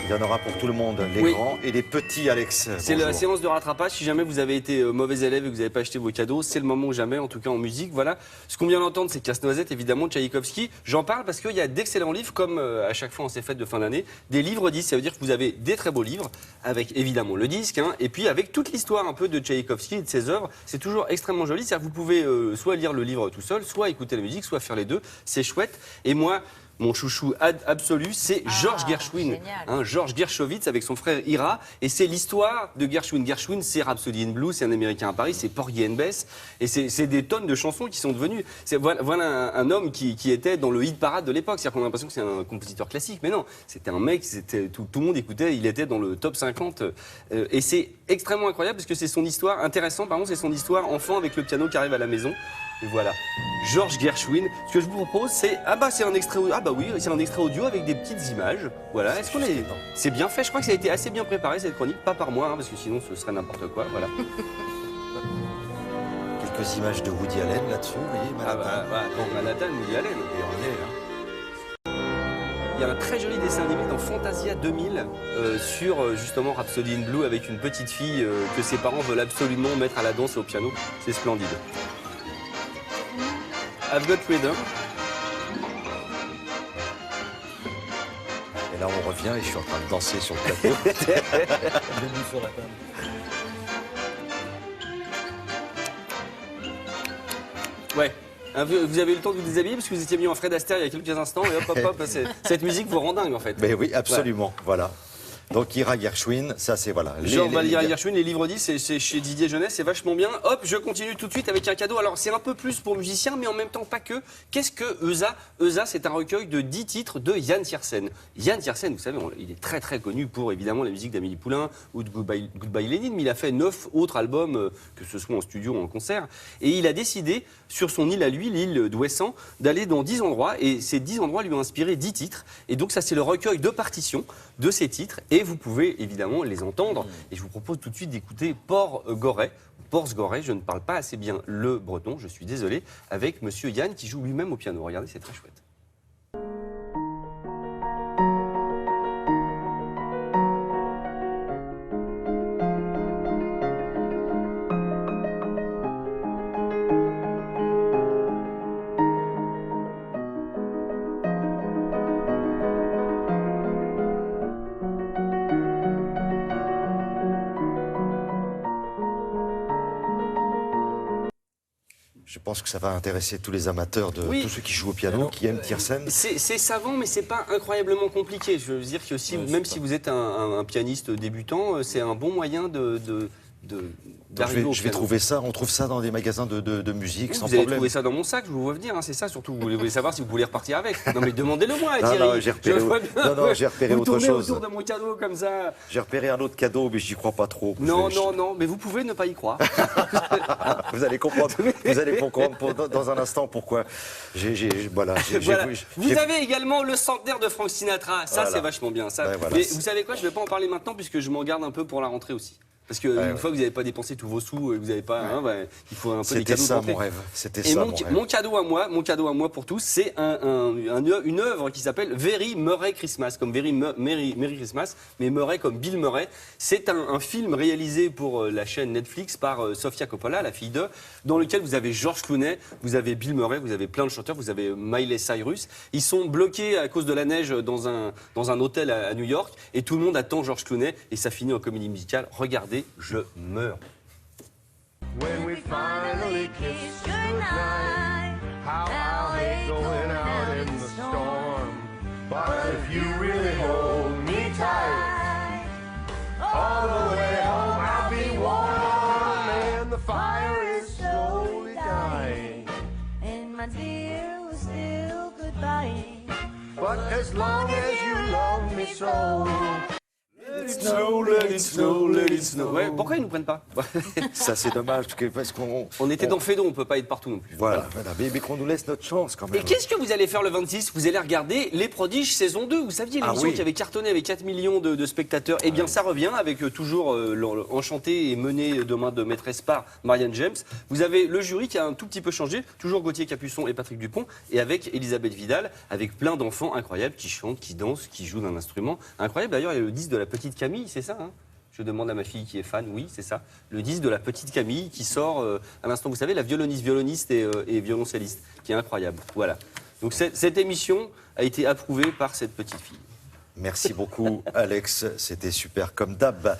Il y en aura pour tout le monde, les Oui. grands et les petits, Alex. C'est la Bonjour. séance de rattrapage. Si jamais vous avez été mauvais élève et que vous n'avez pas acheté vos cadeaux, c'est le moment ou jamais, en tout cas en musique. Voilà. Ce qu'on vient d'entendre, c'est Casse-Noisette, évidemment, de Tchaïkovski. J'en parle parce qu'il y a d'excellents livres, comme à chaque fois en ces fêtes de fin d'année, des livres disques. Ça veut dire que vous avez des très beaux livres, avec évidemment le disque, hein, et puis avec toute l'histoire un peu de Tchaïkovski et de ses œuvres. C'est toujours extrêmement joli. C'est-à-dire que vous pouvez soit lire le livre tout seul, soit écouter la musique, soit faire les deux. C'est chouette. Et moi, mon chouchou absolu, c'est Georges Gershwin, hein, Georges Gershowitz avec son frère Ira, et c'est l'histoire de Gershwin. Gershwin, c'est Rhapsody in Blue, c'est un Américain à Paris, c'est Porgy and Bess, et c'est des tonnes de chansons qui sont devenues. Voilà un homme qui était dans le hit parade de l'époque, c'est-à-dire qu'on a l'impression que c'est un compositeur classique, mais non, c'était un mec, tout le monde écoutait, il était dans le top 50, et c'est extrêmement incroyable parce que c'est son histoire, intéressant, pardon, c'est son histoire enfant avec le piano qui arrive à la maison. Et voilà, Georges Gershwin. Ce que je vous propose, c'est c'est un extrait. Oui, c'est un extrait audio avec des petites images. Voilà. Est-ce qu'on est C'est bien fait. Je crois que ça a été assez bien préparé cette chronique, pas par moi, hein, parce que sinon ce serait n'importe quoi. Voilà. Quelques images de Woody Allen là-dessus, vous voyez, Manhattan, Woody Allen. Et on y est, hein. Il y a un très joli dessin animé dans Fantasia 2000 sur justement Rhapsody in Blue avec une petite fille que ses parents veulent absolument mettre à la danse et au piano. C'est splendide. I've got rhythm. Et là, on revient et je suis en train de danser sur le plateau. Ouais. Vous avez eu le temps de vous déshabiller parce que vous étiez mis en Fred Astaire il y a quelques instants et hop, cette musique vous rend dingue en fait. Mais oui, absolument, voilà. Donc Ira Gershwin, ça c'est voilà. Ira Gershwin, les livres 10, c'est chez Didier Jeunesse, c'est vachement bien. Hop, je continue tout de suite avec un cadeau. Alors c'est un peu plus pour musiciens, mais en même temps pas que. Qu'est-ce que Eusa? Eusa, c'est un recueil de 10 titres de Yann Tiersen. Yann Tiersen, vous savez, il est très très connu pour évidemment la musique d'Amélie Poulain ou de Goodbye Lénine, mais il a fait 9 autres albums, que ce soit en studio ou en concert. Et il a décidé, sur son île à lui, l'île d'Ouessant, d'aller dans 10 endroits. Et ces 10 endroits lui ont inspiré 10 titres. Et donc ça, c'est le recueil de partitions de ces titres. Et vous pouvez évidemment les entendre. Et je vous propose tout de suite d'écouter Port-Goret. Port-Goret, je ne parle pas assez bien le breton, je suis désolé, avec monsieur Yann qui joue lui-même au piano. Regardez, c'est très chouette. Je pense que ça va intéresser tous les amateurs de tous ceux qui jouent au piano, qui aiment Tiersen. C'est savant, mais c'est pas incroyablement compliqué. Je veux dire que si, même si vous êtes un pianiste débutant, c'est un bon moyen d'arriver au je vais piano. trouver ça, on trouve ça dans des magasins de musique sans Vous allez problème. trouver ça dans mon sac, je vous vois venir, hein, c'est ça surtout. Vous voulez savoir si vous voulez repartir avec. Non mais demandez-le moi, Thierry. Non, j'ai repéré autre chose. Autour de mon cadeau comme ça. J'ai repéré un autre cadeau, mais j'y crois pas trop. Non, mais vous pouvez ne pas y croire. Vous allez comprendre. Vous allez comprendre dans un instant pourquoi. Voilà. Vous avez également le centenaire de Frank Sinatra. Ça, c'est vachement bien. Ça. Ouais, voilà. Mais vous savez quoi, je ne vais pas en parler maintenant puisque je m'en garde un peu pour la rentrée aussi. Parce qu'une fois que vous n'avez pas dépensé tous vos sous, et que vous n'avez pas, il faut un peu des cadeaux. C'était ça mon rêve. C'était ça mon rêve. Mon cadeau à moi pour tous, c'est une œuvre qui s'appelle Very Murray Christmas, comme Merry Christmas, mais Murray comme Bill Murray. C'est un film réalisé pour la chaîne Netflix par Sofia Coppola, la fille d'eux, dans lequel vous avez George Clooney, vous avez Bill Murray, vous avez plein de chanteurs, vous avez Miley Cyrus. Ils sont bloqués à cause de la neige dans un hôtel à New York et tout le monde attend George Clooney et ça finit en comédie musicale. Regardez. Je meurs. When we finally kiss goodnight, how I hate going out in the storm. But if you really hold me tight, all the way home I'll be warm and the fire is slowly dying. And my dear, we're still goodbye. But as long as you love me so. it snow, let it snow, let it snow. Ouais, pourquoi ils nous prennent pas? Ça, c'est dommage, parce qu'on... On était dans Fédon, on peut pas être partout non plus. Voilà, mais qu'on nous laisse notre chance quand même. Et qu'est-ce que vous allez faire le 26? Vous allez regarder Les Prodiges saison 2. Vous saviez l'émission qui avait cartonné avec 4 millions de spectateurs? Eh bien, ça revient avec toujours Enchanté et mené de main de maîtresse par Marianne James. Vous avez le jury qui a un tout petit peu changé, toujours Gauthier Capuçon et Patrick Dupont, et avec Elisabeth Vidal, avec plein d'enfants incroyables qui chantent, qui dansent, qui jouent d'un instrument incroyable. D'ailleurs, il y a le disque de la petite Camille, c'est ça, hein? Je demande à ma fille qui est fan, oui, c'est ça. Le disque de la petite Camille qui sort à l'instant, vous savez, la violoniste et violoncelliste, qui est incroyable. Voilà. Donc cette émission a été approuvée par cette petite fille. Merci beaucoup, Alex. C'était super comme d'hab.